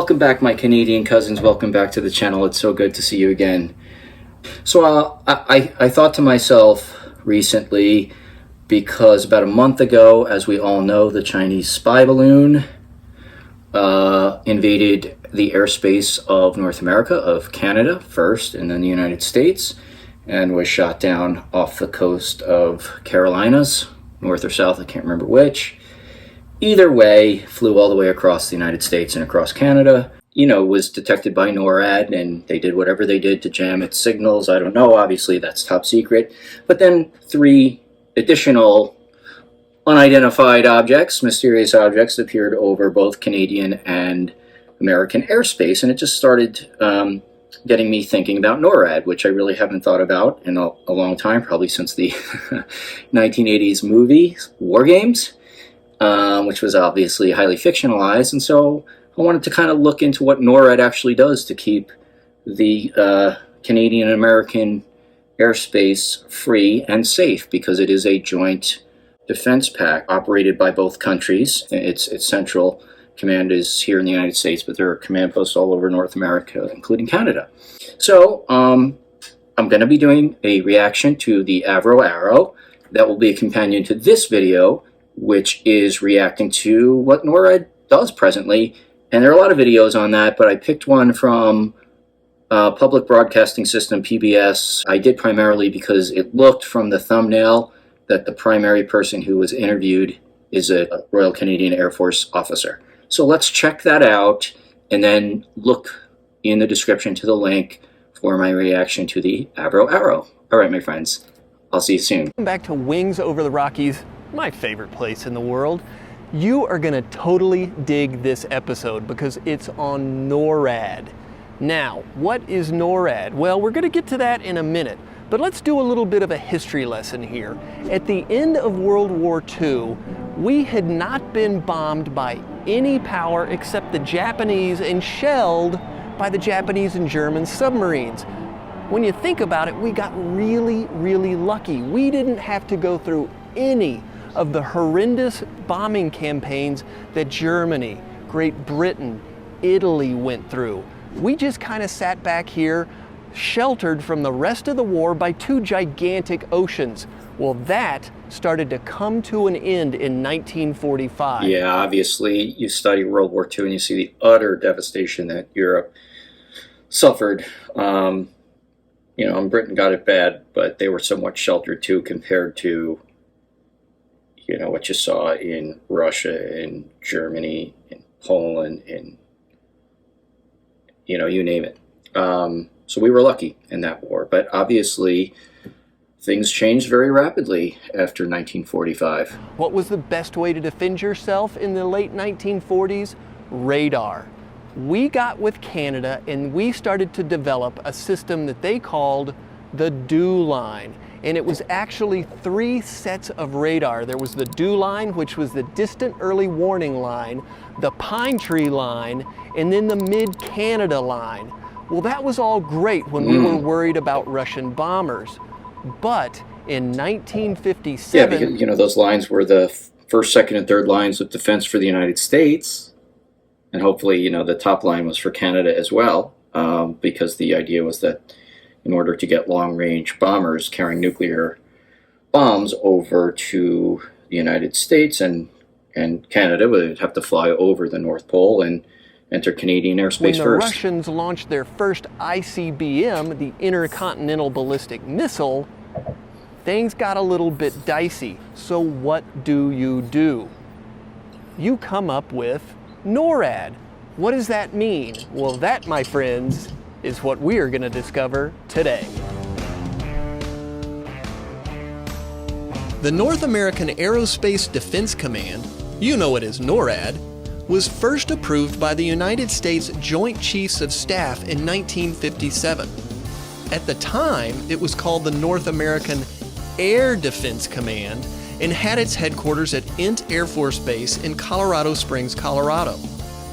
Welcome back, my Canadian cousins. Welcome back to the channel. It's so good to see you again. So I thought to myself recently, because about a month ago, as we all know, the Chinese spy balloon invaded the airspace of North America, of Canada first, and then the United States, and was shot down off the coast of Carolinas, north or south, I can't remember which. Either way, flew all the way across the United States and across Canada. You know, was detected by Norad, and they did whatever they did to jam its signals. I don't know, obviously that's top secret. But then 3 additional unidentified objects, mysterious objects, appeared over both Canadian and American airspace, and it just started getting me thinking about Norad, which I really haven't thought about in a long time, probably since the 1980s movie War Games. Which was obviously highly fictionalized, and so I wanted to kind of look into what NORAD actually does to keep the Canadian and American airspace free and safe, because it is a joint defense pact operated by both countries. Its central command is here in the United States, but there are command posts all over North America, including Canada. So I'm going to be doing a reaction to the Avro Arrow. That will be a companion to this video, which is reacting to what NORAD does presently. And there are a lot of videos on that, but I picked one from Public Broadcasting System, PBS. I did primarily because it looked from the thumbnail that the primary person who was interviewed is a Royal Canadian Air Force officer. So let's check that out and then look in the description to the link for my reaction to the Avro Arrow. All right, my friends, I'll see you soon. Back to Wings Over the Rockies, my favorite place in the world. You are gonna totally dig this episode because it's on NORAD. Now, what is NORAD? Well, we're gonna get to that in a minute, but let's do a little bit of a history lesson here. At the end of World War II, we had not been bombed by any power except the Japanese and shelled by the Japanese and German submarines. When you think about it, we got really, really lucky. We didn't have to go through any of the horrendous bombing campaigns that Germany, Great Britain, Italy went through. We just kind of sat back here, sheltered from the rest of the war by 2 gigantic oceans. Well, that started to come to an end in 1945. Yeah, obviously you study World War II and you see the utter devastation that Europe suffered. You know, and Britain got it bad, but they were somewhat sheltered too compared to, you know, what you saw in Russia, in Germany, in Poland, in, you know, you name it. So we were lucky in that war, but obviously things changed very rapidly after 1945. What was the best way to defend yourself in the late 1940s? Radar. We got with Canada and we started to develop a system that they called the DEW line. And it was actually 3 sets of radar. There was the DEW line, which was the distant early warning line, the Pine Tree line, and then the Mid-Canada line. Well, that was all great when we were worried about Russian bombers. But in 1957... Yeah, because, you know, those lines were the first, second, and third lines of defense for the United States. And hopefully, you know, the top line was for Canada as well, because the idea was that in order to get long-range bombers carrying nuclear bombs over to the United States and Canada, would have to fly over the North Pole and enter Canadian airspace first. When the Russians launched their first ICBM, the Intercontinental Ballistic Missile, things got a little bit dicey. So what do? You come up with NORAD. What does that mean? Well, that, my friends, is what we are going to discover today. The North American Aerospace Defense Command, you know it as NORAD, was first approved by the United States Joint Chiefs of Staff in 1957. At the time, it was called the North American Air Defense Command and had its headquarters at Ent Air Force Base in Colorado Springs, Colorado.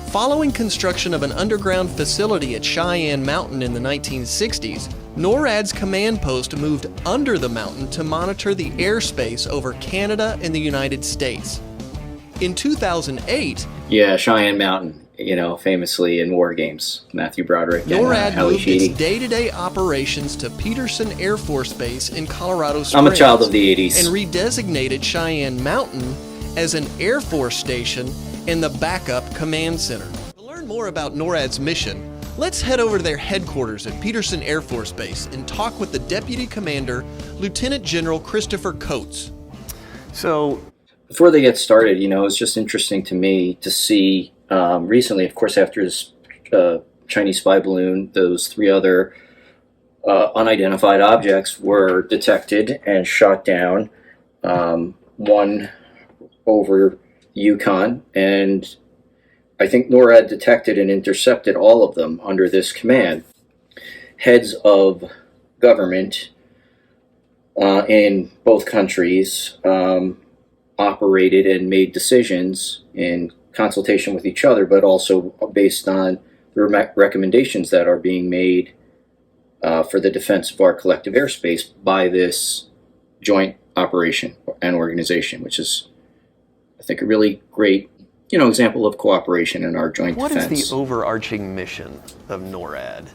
Following construction of an underground facility at Cheyenne Mountain in the 1960s, NORAD's command post moved under the mountain to monitor the airspace over Canada and the United States. In 2008... Yeah, Cheyenne Mountain. famously in war games, Matthew Broderick and NORAD Ali moved its Sheedy. day-to-day operations to Peterson Air Force Base in Colorado Springs. I'm a child of the 80s. And redesignated Cheyenne Mountain as an Air Force station and the backup command center. To learn more about NORAD's mission, let's head over to their headquarters at Peterson Air Force Base and talk with the Deputy Commander, Lieutenant General Christopher Coates. So, before they get started, it's just interesting to me to see recently, of course, after this Chinese spy balloon, those 3 other unidentified objects were detected and shot down. One over Yukon, and I think NORAD detected and intercepted all of them under this command. Heads of government in both countries operated and made decisions in consultation with each other, but also based on the recommendations that are being made for the defense of our collective airspace by this joint operation and organization, which is, I think, a really great example of cooperation in our joint defense. What is the overarching mission of NORAD?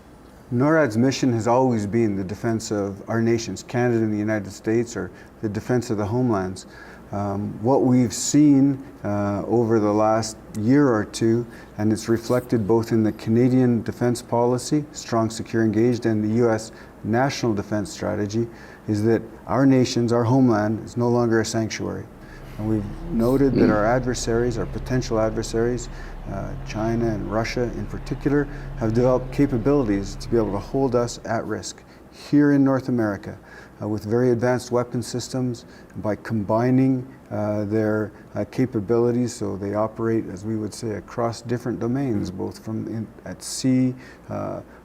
NORAD's mission has always been the defense of our nations, Canada and the United States, or the defense of the homelands. What we've seen over the last year or two, and it's reflected both in the Canadian defense policy, strong, secure, engaged, and the U.S. national defense strategy, is that our nations, our homeland, is no longer a sanctuary. And we've noted that our adversaries, our potential adversaries, China and Russia in particular, have developed capabilities to be able to hold us at risk here in North America with very advanced weapon systems. By combining their capabilities, so they operate, as we would say, across different domains, both at sea,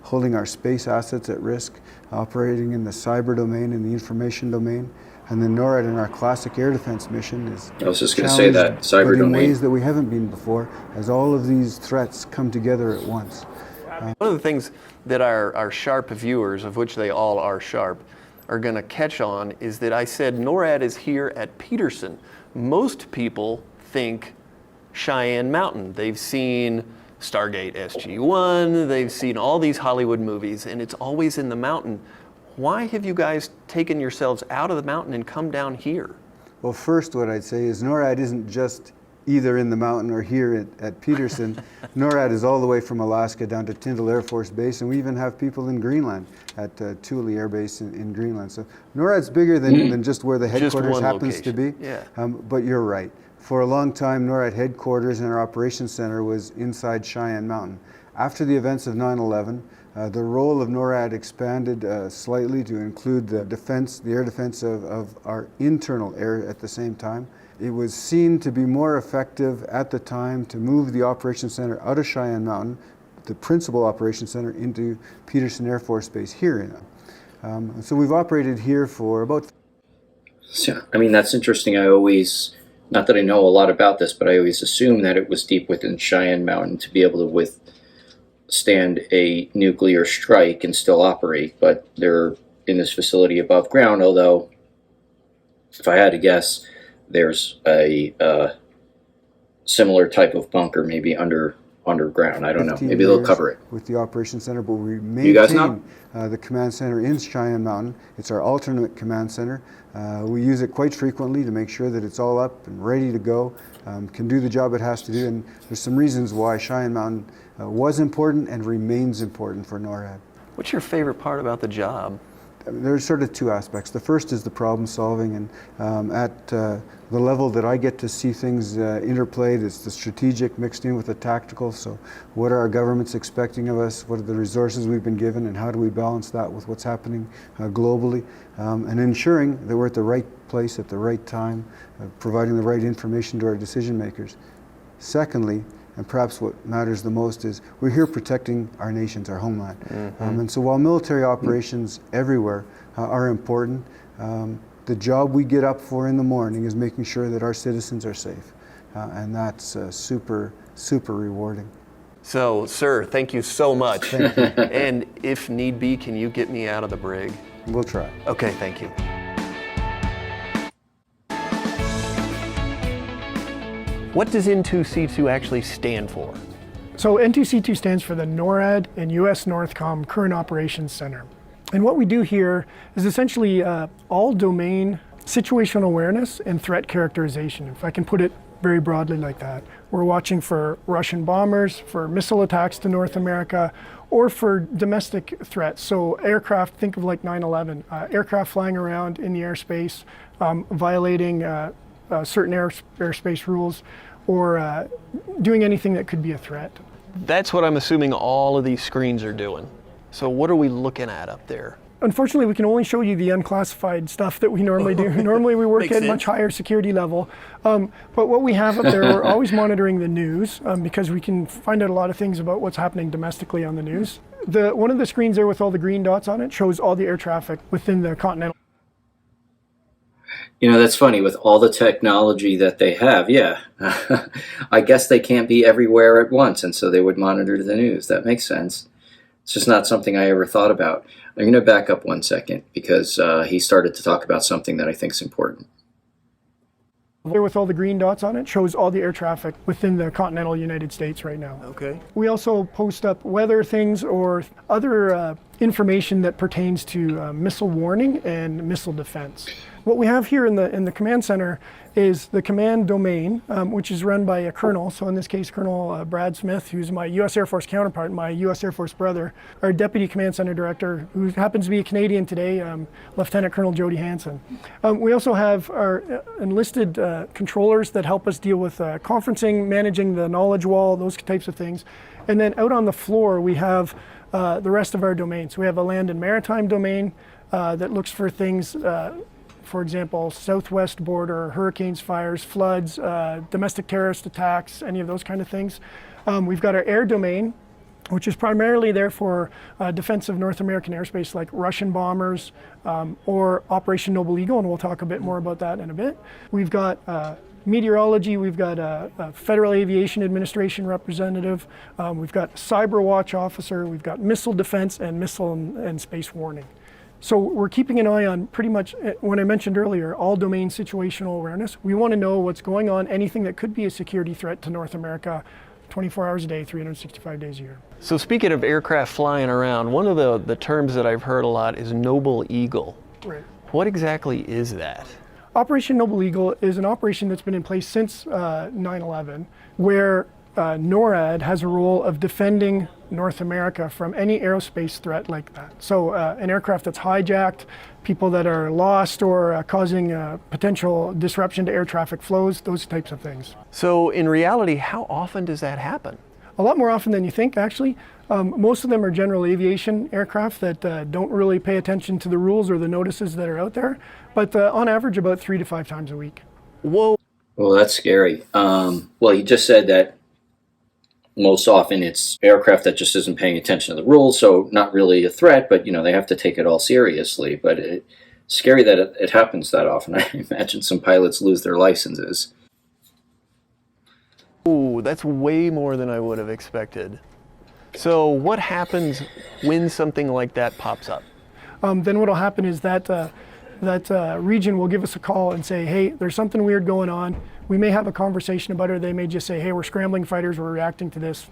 holding our space assets at risk, operating in the cyber domain and the information domain. And then NORAD in our classic air defense mission is I was just going to say that, cyber but in domain. ways that we haven't been before, as all of these threats come together at once. One of the things that our sharp viewers, of which they all are sharp, are going to catch on is that I said NORAD is here at Peterson. Most people think Cheyenne Mountain. They've seen Stargate SG-1, they've seen all these Hollywood movies, and it's always in the mountain. Why have you guys taken yourselves out of the mountain and come down here? Well, first what I'd say is NORAD isn't just either in the mountain or here at Peterson. NORAD is all the way from Alaska down to Tyndall Air Force Base, and we even have people in Greenland at Thule Air Base in Greenland. So NORAD's bigger than just where the headquarters happens to be. Yeah. But you're right. For a long time, NORAD headquarters and our operations center was inside Cheyenne Mountain. After the events of 9/11, the role of NORAD expanded slightly to include the air defense of our internal air at the same time. It was seen to be more effective at the time to move the operations center out of Cheyenne Mountain, the principal operations center, into Peterson Air Force Base here. So we've operated here for about... So, that's interesting. I always, not that I know a lot about this, but I always assumed that it was deep within Cheyenne Mountain to be able to withstand a nuclear strike and still operate, but they're in this facility above ground, although if I had to guess, there's a similar type of bunker maybe underground. I don't know. Maybe they'll cover it. With the operations center, but we You guys know? maintain the command center in Cheyenne Mountain. It's our alternate command center. We use it quite frequently to make sure that it's all up and ready to go, can do the job it has to do, and there's some reasons why Cheyenne Mountain was important and remains important for NORAD. What's your favorite part about the job? There's sort of 2 aspects. The first is the problem solving, and at the level that I get to see things interplayed, it's the strategic mixed in with the tactical. So what are our governments expecting of us? What are the resources we've been given, and how do we balance that with what's happening globally? And ensuring that we're at the right place at the right time, providing the right information to our decision makers. Secondly, and perhaps what matters the most, is we're here protecting our nations, our homeland. And so while military operations everywhere are important, the job we get up for in the morning is making sure that our citizens are safe. And that's super, super rewarding. So, sir, thank you so much. Thank you. And if need be, can you get me out of the brig? We'll try. Okay, thank you. What does N2C2 actually stand for? So N2C2 stands for the NORAD and US Northcom Current Operations Center. And what we do here is essentially all domain situational awareness and threat characterization, if I can put it very broadly like that. We're watching for Russian bombers, for missile attacks to North America, or for domestic threats. So aircraft, think of like 9/11, aircraft flying around in the airspace, violating certain airspace rules, or doing anything that could be a threat. That's what I'm assuming all of these screens are doing. So what are we looking at up there? Unfortunately, we can only show you the unclassified stuff that we normally do. Normally we work at much higher security level. But what we have up there, we're always monitoring the news because we can find out a lot of things about what's happening domestically on the news. One of the screens there with all the green dots on it shows all the air traffic within the continental. You know, that's funny with all the technology that they have. Yeah, I guess they can't be everywhere at once, and so they would monitor the news. That makes sense. It's just not something I ever thought about. I'm going to back up 1 second because he started to talk about something that I think is important. There with all the green dots on it shows all the air traffic within the continental United States right now. Okay. We also post up weather things or other information that pertains to missile warning and missile defense. What we have here in the command center is the command domain, which is run by a colonel. So in this case, Colonel Brad Smith, who's my U.S. Air Force counterpart, my U.S. Air Force brother, our deputy command center director, who happens to be a Canadian today, Lieutenant Colonel Jody Hanson. We also have our enlisted controllers that help us deal with conferencing, managing the knowledge wall, those types of things. And then out on the floor, we have the rest of our domains. We have a land and maritime domain that looks for things, for example, southwest border, hurricanes, fires, floods, domestic terrorist attacks, any of those kind of things. We've got our air domain, which is primarily there for defense of North American airspace, like Russian bombers or Operation Noble Eagle, and we'll talk a bit more about that in a bit. We've got meteorology, we've got a Federal Aviation Administration representative, we've got cyber watch officer, we've got missile defense and missile and space warning. So we're keeping an eye on pretty much, when I mentioned earlier, all domain situational awareness. We want to know what's going on, anything that could be a security threat to North America 24 hours a day, 365 days a year. So speaking of aircraft flying around, one of the terms that I've heard a lot is Noble Eagle. Right. What exactly is that? Operation Noble Eagle is an operation that's been in place since 9/11, where NORAD has a role of defending North America from any aerospace threat like that. So an aircraft that's hijacked, people that are lost or causing potential disruption to air traffic flows, those types of things. So in reality, how often does that happen? A lot more often than you think, actually. Most of them are general aviation aircraft that don't really pay attention to the rules or the notices that are out there, but on average about 3 to 5 times a week. Whoa. Well, that's scary. Well, you just said that most often it's aircraft that just isn't paying attention to the rules, so not really a threat, but they have to take it all seriously. But it's scary that it happens that often. I imagine some pilots lose their licenses. Ooh, that's way more than I would have expected. So what happens when something like that pops up? Then what will happen is that region will give us a call and say, hey, there's something weird going on. We may have a conversation about it, or they may just say, hey, we're scrambling fighters, we're reacting to this.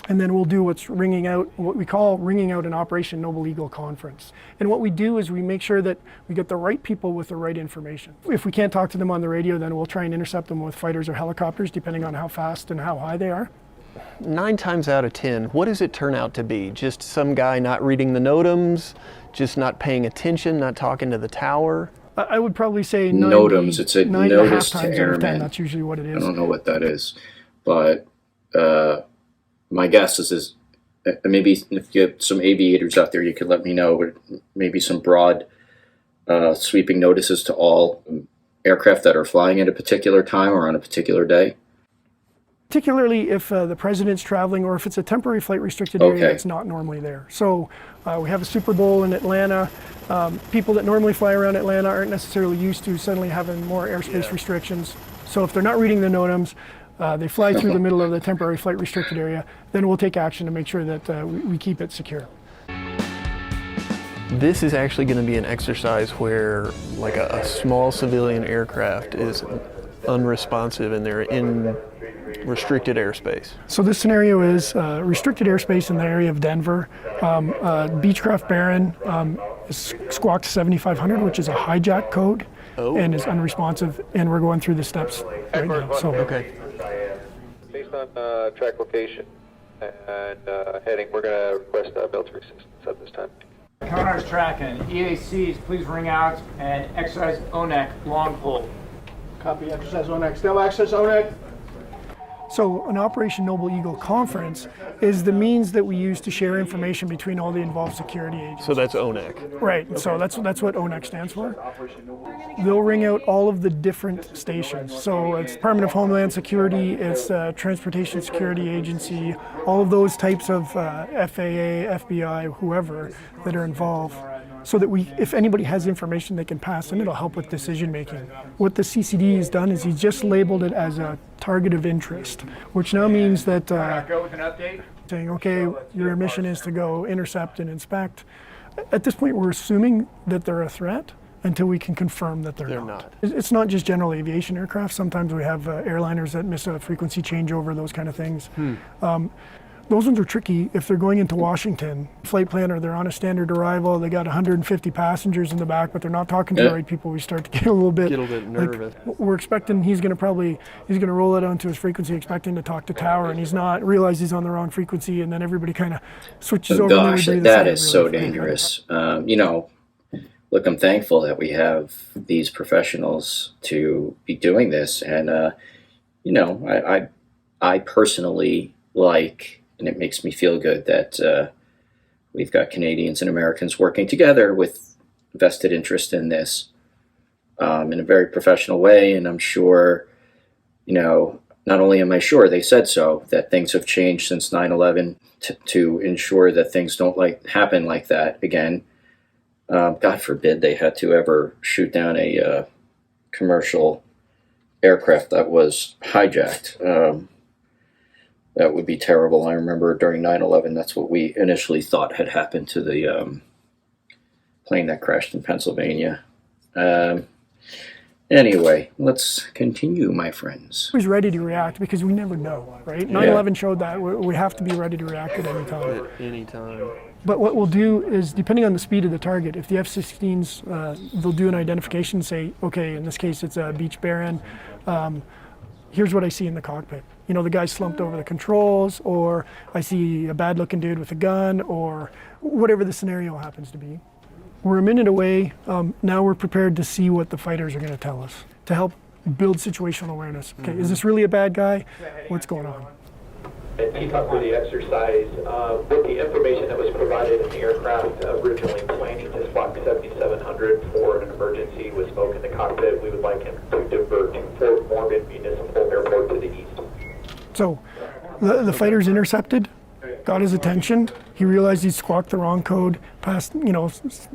And then we'll do what we call ringing out an Operation Noble Eagle conference. And what we do is we make sure that we get the right people with the right information. If we can't talk to them on the radio, then we'll try and intercept them with fighters or helicopters, depending on how fast and how high they are. 9 times out of 10, what does it turn out to be? Just some guy not reading the NOTAMs, just not paying attention, not talking to the tower? I would probably say NOTAMs. It's a notice to airmen. That's usually what it is. I don't know what that is, but my guess is maybe if you have some aviators out there, you could let me know. But maybe some broad sweeping notices to all aircraft that are flying at a particular time or on a particular day. Particularly if the president's traveling or if it's a temporary flight restricted area that's not normally there. So we have a Super Bowl in Atlanta. People that normally fly around Atlanta aren't necessarily used to suddenly having more airspace restrictions. So if they're not reading the NOTAMs, they fly through the middle of the temporary flight restricted area, then we'll take action to make sure that we keep it secure. This is actually going to be an exercise where like a small civilian aircraft is unresponsive and they're in restricted airspace? So this scenario is restricted airspace in the area of Denver. Beechcraft Baron is squawked 7500, which is a hijack code, and is unresponsive, and we're going through the steps right now. So, Okay. Based on track location and heading, we're going to request military assistance at this time. Counter's tracking. EACs, please ring out and exercise ONEC long pull. Copy, exercise ONEC. Still access ONEC. So an Operation Noble Eagle conference is the means that we use to share information between all the involved security agencies. So that's ONEC. Right, so that's what ONEC stands for. They'll ring out all of the different stations. So it's Department of Homeland Security, it's Transportation Security Agency, all of those types of FAA, FBI, whoever that are involved. So that if anybody has information they can pass, and it'll help with decision making. What the CCD has done is he's just labeled it as a target of interest, which now means that Go with an update. saying, okay, your mission is to go intercept and inspect. At this point, we're assuming that they're a threat until we can confirm that they're not. It's not just general aviation aircraft. Sometimes we have airliners that miss a frequency changeover, those kind of things. Those ones are tricky if they're going into Washington. Flight planner, they're on a standard arrival, they got 150 passengers in the back, but they're not talking to the right people. We start to get a little bit nervous. We're expecting he's going to roll it onto his frequency, expecting to talk to tower, and he's not. Realize he's on the wrong frequency, and then everybody kind of switches over. Gosh, that is so dangerous. Look, I'm thankful that we have these professionals to be doing this, and I personally like. And it makes me feel good that we've got Canadians and Americans working together with vested interest in this in a very professional way. And I'm sure, not only am I sure, they said so, that things have changed since 9/11 to ensure that things don't happen like that again. God forbid they had to ever shoot down a commercial aircraft that was hijacked. That would be terrible. I remember during 9/11, that's what we initially thought had happened to the plane that crashed in Pennsylvania. Anyway, let's continue, my friends. Always ready to react because we never know, right? 9/11 showed that we have to be ready to react at any time. At any time. But what we'll do is, depending on the speed of the target, if the F-16s, they'll do an identification, say, okay, in this case it's a Beech Baron. Here's what I see in the cockpit. The guy slumped over the controls, or I see a bad-looking dude with a gun, or whatever the scenario happens to be. We're a minute away. Now we're prepared to see what the fighters are going to tell us to help build situational awareness. Okay, is this really a bad guy? What's going on? And keep up with the exercise. With the information that was provided in the aircraft originally planning to squawk 7700 for an emergency with smoke in the cockpit, we would like him to divert to Fort Morgan Municipal Airport to the east. So the fighter's intercepted, got his attention. He realized he squawked the wrong code, passed,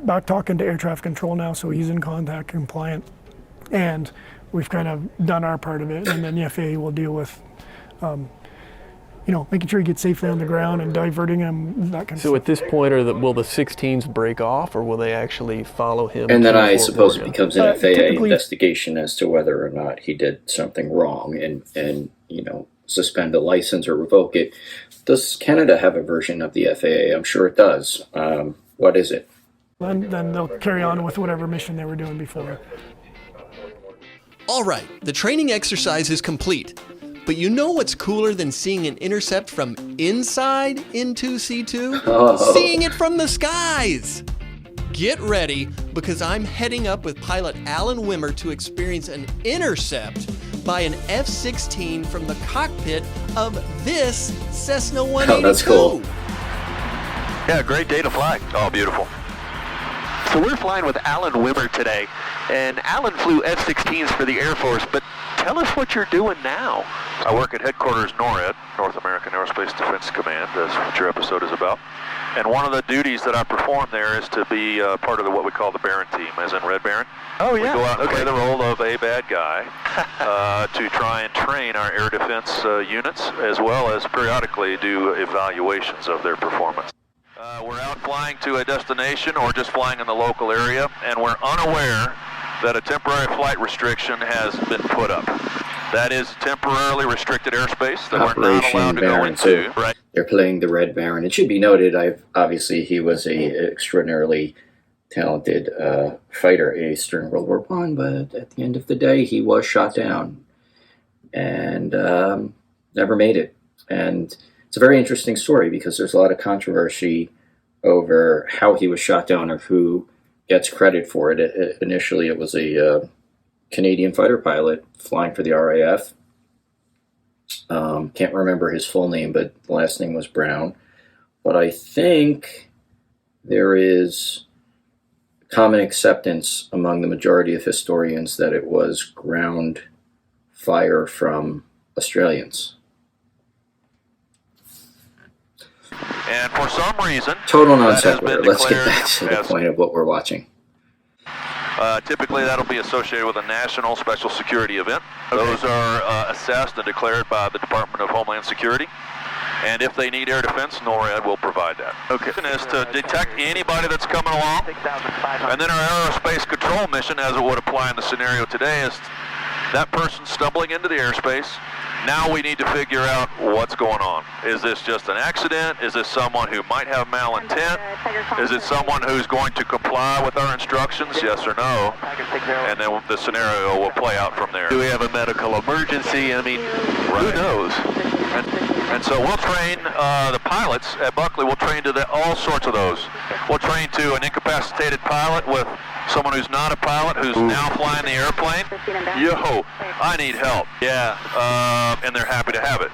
back talking to air traffic control now, so he's in contact compliant. And we've kind of done our part of it, and then the FAA will deal with, making sure he gets safely on the ground and diverting him, that kind of stuff. So at this point, will the 16s break off, or will they actually follow him? And then I Fort suppose Morgan? it becomes an FAA investigation as to whether or not he did something wrong and suspend a license or revoke it. Does Canada have a version of the FAA? I'm sure it does. What is it? Then they'll carry on with whatever mission they were doing before. All right, the training exercise is complete. But you know what's cooler than seeing an intercept from inside into C2? Oh. Seeing it from the skies! Get ready, because I'm heading up with pilot Alan Wimmer to experience an intercept by an F-16 from the cockpit of this Cessna 182. Oh, that's cool. Yeah, great day to fly. Oh, beautiful. So we're flying with Alan Wimmer today, and Alan flew F-16s for the Air Force, but tell us what you're doing now. I work at headquarters NORAD, North American Aerospace Defense Command. That's what your episode is about. And one of the duties that I perform there is to be part of what we call the Baron team, as in Red Baron. Oh, yeah. We go out and play the role of a bad guy to try and train our air defense units, as well as periodically do evaluations of their performance. We're out flying to a destination or just flying in the local area, and we're unaware that a temporary flight restriction has been put up. That is temporarily restricted airspace that we're not Operation allowed to go Baron, into. so Right. they're playing the Red Baron. It should be noted, obviously he was a extraordinarily talented fighter ace during World War I, but at the end of the day, he was shot down and never made it. And it's a very interesting story because there's a lot of controversy over how he was shot down or who gets credit for it. Initially, it was a Canadian fighter pilot flying for the RAF. Can't remember his full name, but the last name was Brown. But I think there is common acceptance among the majority of historians that it was ground fire from Australians. And for some reason, Total non that has sequitur. been Let's get declared back to the as- point of what we're watching. Typically, that'll be associated with a national special security event. Those are assessed and declared by the Department of Homeland Security. And if they need air defense, NORAD will provide that. Okay. Is to detect anybody that's coming along. And then our aerospace control mission, as it would apply in the scenario today, is that person stumbling into the airspace. Now we need to figure out what's going on. Is this just an accident? Is this someone who might have malintent? Is it someone who's going to comply with our instructions, yes or no? And then the scenario will play out from there. Do we have a medical emergency? I mean, who knows? And so we'll train the pilots at Buckley. We'll train to all sorts of those. We'll train to an incapacitated pilot with someone who's not a pilot who's now flying the airplane. Yo, I need help. Yeah, and they're happy to have it.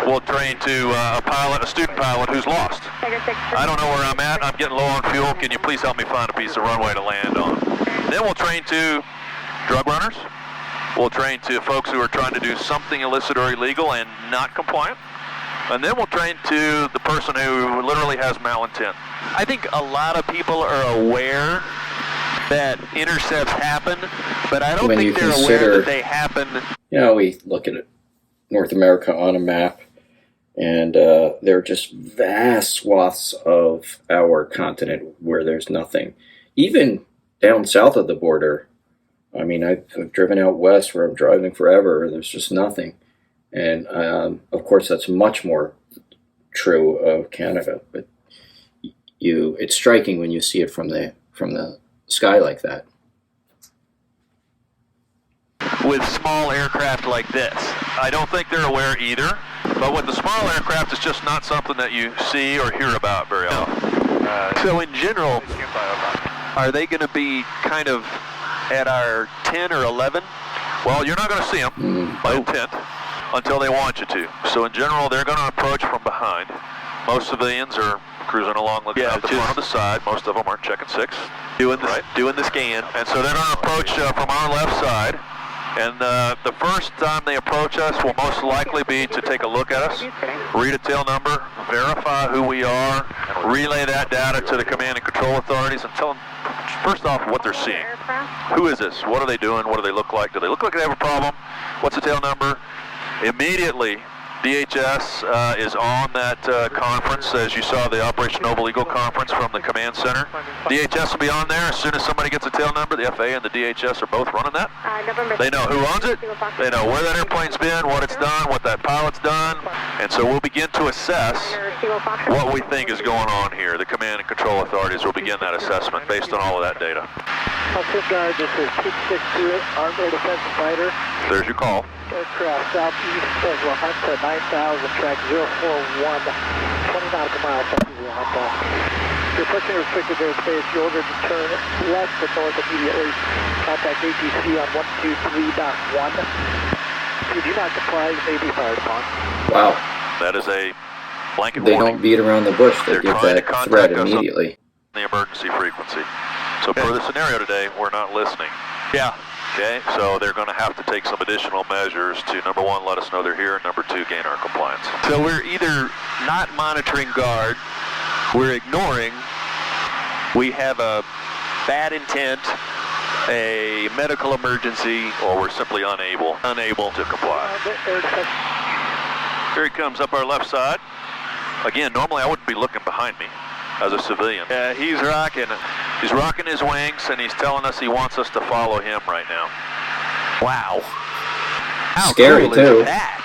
We'll train to a student pilot who's lost. I don't know where I'm at. I'm getting low on fuel. Can you please help me find a piece of runway to land on? Then we'll train to drug runners. We'll train to folks who are trying to do something illicit or illegal and not compliant. And then we'll train to the person who literally has malintent. I think a lot of people are aware that intercepts happen, but I don't When you think they're consider- aware that they happen. You know, we look at North America on a map, and there are just vast swaths of our continent where there's nothing. Even down south of the border, I mean, I've driven out west where I'm driving forever, there's just nothing. And of course, that's much more true of Canada. But it's striking when you see it from the sky like that. With small aircraft like this. I don't think they're aware either. But with the small aircraft, it's just not something that you see or hear about very often. So in general, are they going to be kind of at our 10 or 11? Well, you're not going to see them by intent until they want you to. So in general, they're going to approach from behind. Most civilians are cruising along looking out the front of the side. Most of them aren't checking six. Doing the scan. And so they're going to approach from our left side. And the first time they approach us will most likely be to take a look at us, read a tail number, verify who we are, relay that data to the command and control authorities and tell them, first off, what they're seeing. Who is this? What are they doing? What do they look like? Do they look like they have a problem? What's the tail number? Immediately, DHS is on that conference, as you saw the Operation Noble Eagle conference from the command center. DHS will be on there as soon as somebody gets a tail number. The FAA and the DHS are both running that. They know who owns it. They know where that airplane's been, what it's done, what that pilot's done. And so we'll begin to assess what we think is going on here. The command and control authorities will begin that assessment based on all of that data. Guard, this is 262 Armed Air Defense Fighter. There's your call. Aircraft southeast of La Junta, 9,000, track 041, 20 nautical miles southeast of La Junta. You're approaching restricted airspace. You're ordered to turn left to north immediately. Contact ATC on 123.1. If you do not comply, you may be fired upon. Wow. That is a blanket They warning. don't beat around the bush. They They're give trying to that contact threat us immediately. The emergency frequency. So for the scenario today, we're not listening. Yeah. Okay, so they're going to have to take some additional measures to, number one, let us know they're here, and number two, gain our compliance. So we're either not monitoring guard, we're ignoring, we have a bad intent, a medical emergency, Or we're simply unable to comply. Here he comes up our left side. Again, normally I wouldn't be looking behind me as a civilian. He's rocking his wings, and he's telling us he wants us to follow him right now. wow. How Scary, cool too. is that?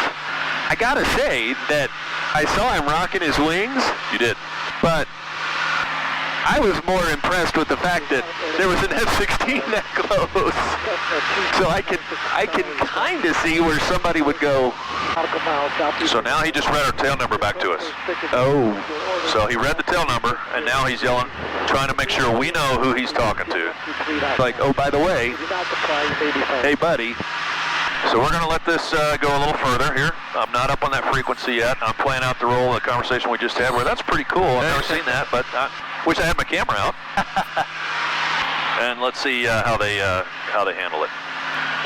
I gotta say that I saw him rocking his wings. You did. But I was more impressed with the fact that there was an F-16 that close. So I can kind of see where somebody would go. So now he just read our tail number back to us. Oh. So he read the tail number, and now he's yelling, trying to make sure we know who he's talking to. Like, oh, by the way, hey, buddy. So we're going to let this go a little further here. I'm not up on that frequency yet. I'm playing out the role of the conversation we just had, where that's pretty cool. I've never seen that, but I wish I had my camera out. And let's see how they handle it.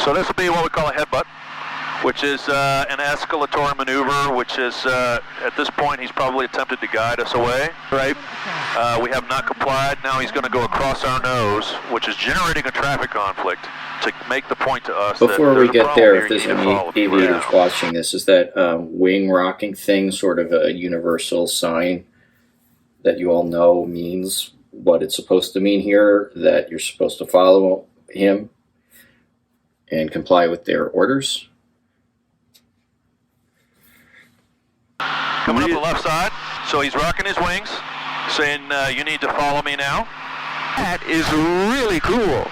So this will be what we call a headbutt, which is an escalatory maneuver, which is, at this point, he's probably attempted to guide us away, right? We have not complied. Now he's going to go across our nose, which is generating a traffic conflict to make the point to us. Before that we get there, if there's you need any to follow the aviators ground. watching this, is that wing rocking thing sort of a universal sign that you all know means what it's supposed to mean here, that you're supposed to follow him and comply with their orders? Coming up the left side, so he's rocking his wings, saying, you need to follow me now. That is really cool.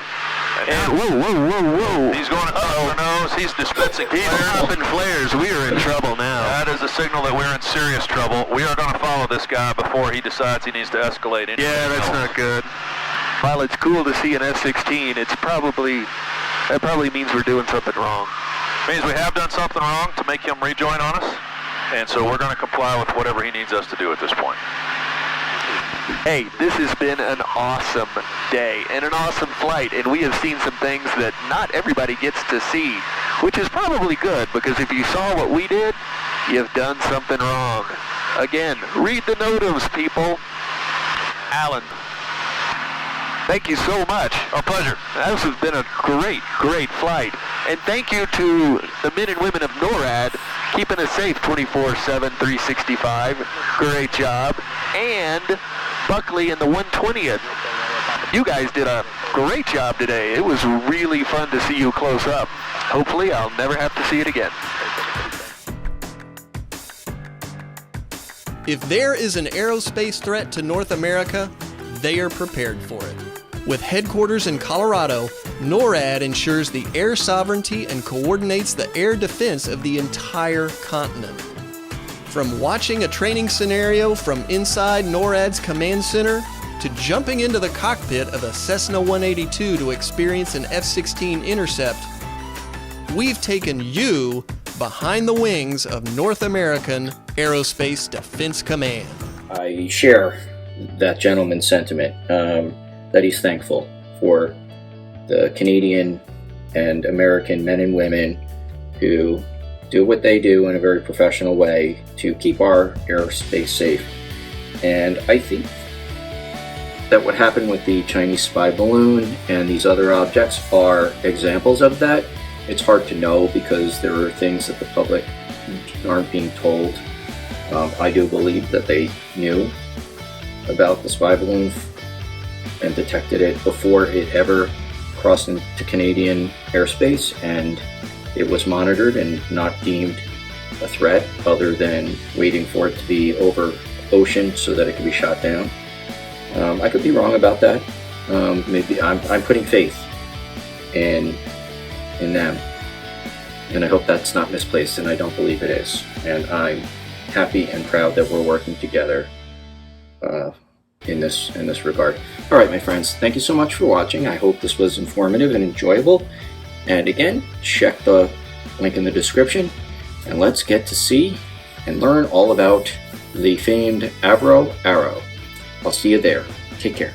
And whoa. He's going up our nose, he's dispensing flares. He's popping flares, we are in trouble now. That is a signal that we're in serious trouble. We are going to follow this guy before he decides he needs to escalate. Yeah, that's not good. While it's cool to see an F-16, that probably means we're doing something wrong. Means we have done something wrong to make him rejoin on us. And so we're going to comply with whatever he needs us to do at this point. Hey, this has been an awesome day and an awesome flight, and we have seen some things that not everybody gets to see, which is probably good, because if you saw what we did, you've done something wrong. Again, read the notice, people. Alan, thank you so much. Our pleasure. This has been a great flight. And thank you to the men and women of Norad, keeping us safe 24/7, 365. Great job. And Buckley and the 120th. You guys did a great job today. It was really fun to see you close up. Hopefully, I'll never have to see it again. If there is an aerospace threat to North America, they are prepared for it. With headquarters in Colorado, NORAD ensures the air sovereignty and coordinates the air defense of the entire continent. From watching a training scenario from inside NORAD's command center to jumping into the cockpit of a Cessna 182 to experience an F-16 intercept, we've taken you behind the wings of North American Aerospace Defense Command. I share that gentleman's sentiment, that he's thankful for the Canadian and American men and women who do what they do in a very professional way to keep our airspace safe. And I think that what happened with the Chinese spy balloon and these other objects are examples of that. It's hard to know because there are things that the public aren't being told. I do believe that they knew about the spy balloon and detected it before it ever crossed into Canadian airspace, and it was monitored and not deemed a threat other than waiting for it to be over ocean so that it could be shot down. I could be wrong about that. Maybe I'm putting faith in them, and I hope that's not misplaced, and I don't believe it is. And I'm happy and proud that we're working together in this regard. All right, my friends, thank you so much for watching. I hope this was informative and enjoyable. And again, check the link in the description, and let's get to see and learn all about the famed Avro arrow. I'll see you there. Take care.